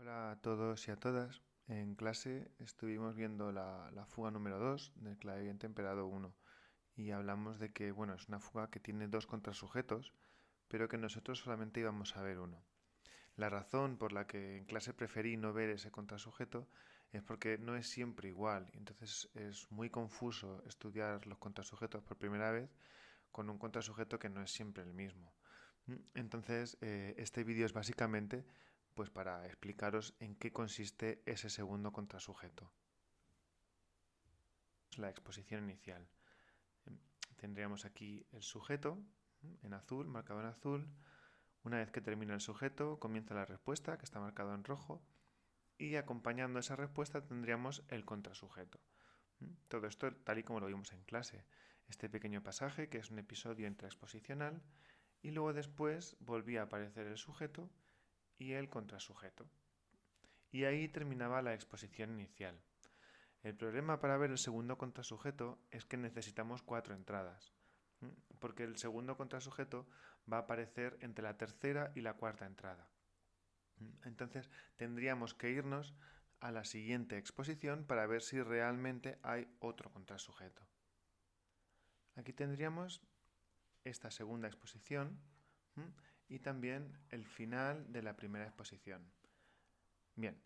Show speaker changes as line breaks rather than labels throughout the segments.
Hola a todos y a todas. En clase estuvimos viendo la fuga número 2 del claviente temperado 1 y hablamos de que, bueno, es una fuga que tiene dos contrasujetos, pero que nosotros solamente íbamos a ver uno. La razón por la que en clase preferí no ver ese contrasujeto es porque no es siempre igual, entonces es muy confuso estudiar los contrasujetos por primera vez con un contrasujeto que no es siempre el mismo. Entonces, este vídeo es básicamente pues para explicaros en qué consiste ese segundo contrasujeto. La exposición inicial. Tendríamos aquí el sujeto en azul, marcado en azul. Una vez que termina el sujeto, comienza la respuesta, que está marcado en rojo, y acompañando esa respuesta tendríamos el contrasujeto. Todo esto tal y como lo vimos en clase. Este pequeño pasaje, que es un episodio intraexposicional, y luego después volvía a aparecer el sujeto y el contrasujeto. Y ahí terminaba la exposición inicial. El problema para ver el segundo contrasujeto es que necesitamos 4 entradas, porque el segundo contrasujeto va a aparecer entre la tercera y la cuarta entrada. Entonces tendríamos que irnos a la siguiente exposición para ver si realmente hay otro contrasujeto. Aquí tendríamos esta segunda exposición y también el final de la primera exposición. Bien,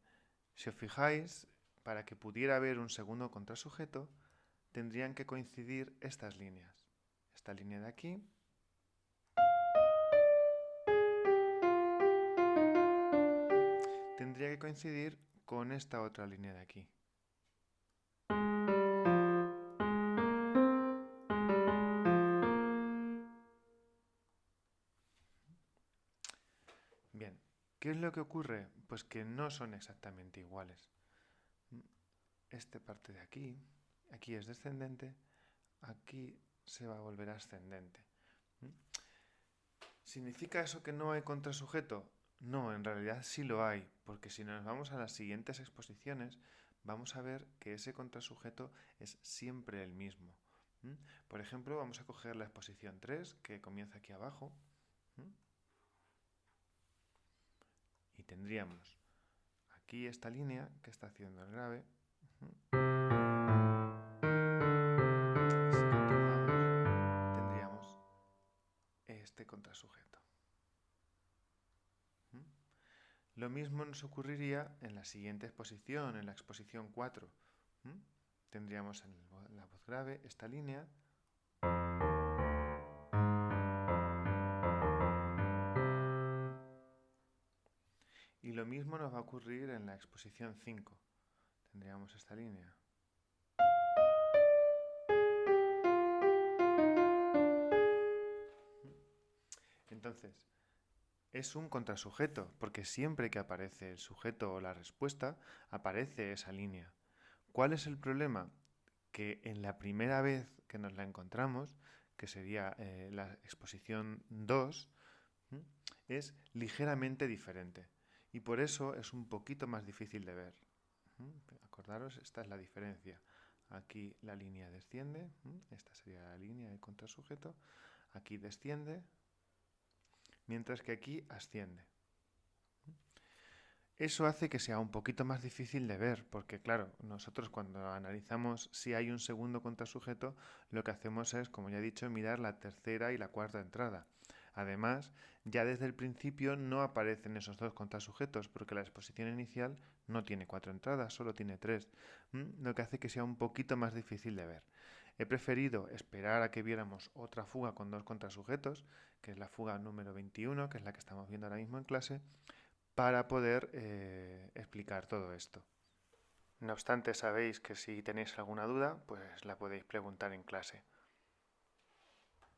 si os fijáis, para que pudiera haber un segundo contrasujeto, tendrían que coincidir estas líneas. Esta línea de aquí tendría que coincidir con esta otra línea de aquí. Bien, ¿qué es lo que ocurre? Pues que no son exactamente iguales. Esta parte de aquí, aquí es descendente, aquí se va a volver ascendente. ¿Significa eso que no hay contrasujeto? No, en realidad sí lo hay, porque si nos vamos a las siguientes exposiciones, vamos a ver que ese contrasujeto es siempre el mismo. Por ejemplo, vamos a coger la exposición 3, que comienza aquí abajo, y tendríamos aquí esta línea que está haciendo el grave. Y si continuamos, tendríamos este contrasujeto. Lo mismo nos ocurriría en la siguiente exposición, en la exposición 4. Tendríamos en la voz grave esta línea. Y lo mismo nos va a ocurrir en la exposición 5. Tendríamos esta línea. Entonces, es un contrasujeto, porque siempre que aparece el sujeto o la respuesta, aparece esa línea. ¿Cuál es el problema? Que en la primera vez que nos la encontramos, que sería la exposición 2, es ligeramente diferente. Y por eso es un poquito más difícil de ver. Acordaros, esta es la diferencia. Aquí la línea desciende, esta sería la línea de contrasujeto. Aquí desciende, mientras que aquí asciende. Eso hace que sea un poquito más difícil de ver, porque claro, nosotros cuando analizamos si hay un segundo contrasujeto, lo que hacemos es, como ya he dicho, mirar la tercera y la cuarta entrada. Además, ya desde el principio no aparecen esos dos contrasujetos, porque la exposición inicial no tiene 4 entradas, solo tiene 3, lo que hace que sea un poquito más difícil de ver. He preferido esperar a que viéramos otra fuga con dos contrasujetos, que es la fuga número 21, que es la que estamos viendo ahora mismo en clase, para poder explicar todo esto. No obstante, sabéis que si tenéis alguna duda, pues la podéis preguntar en clase.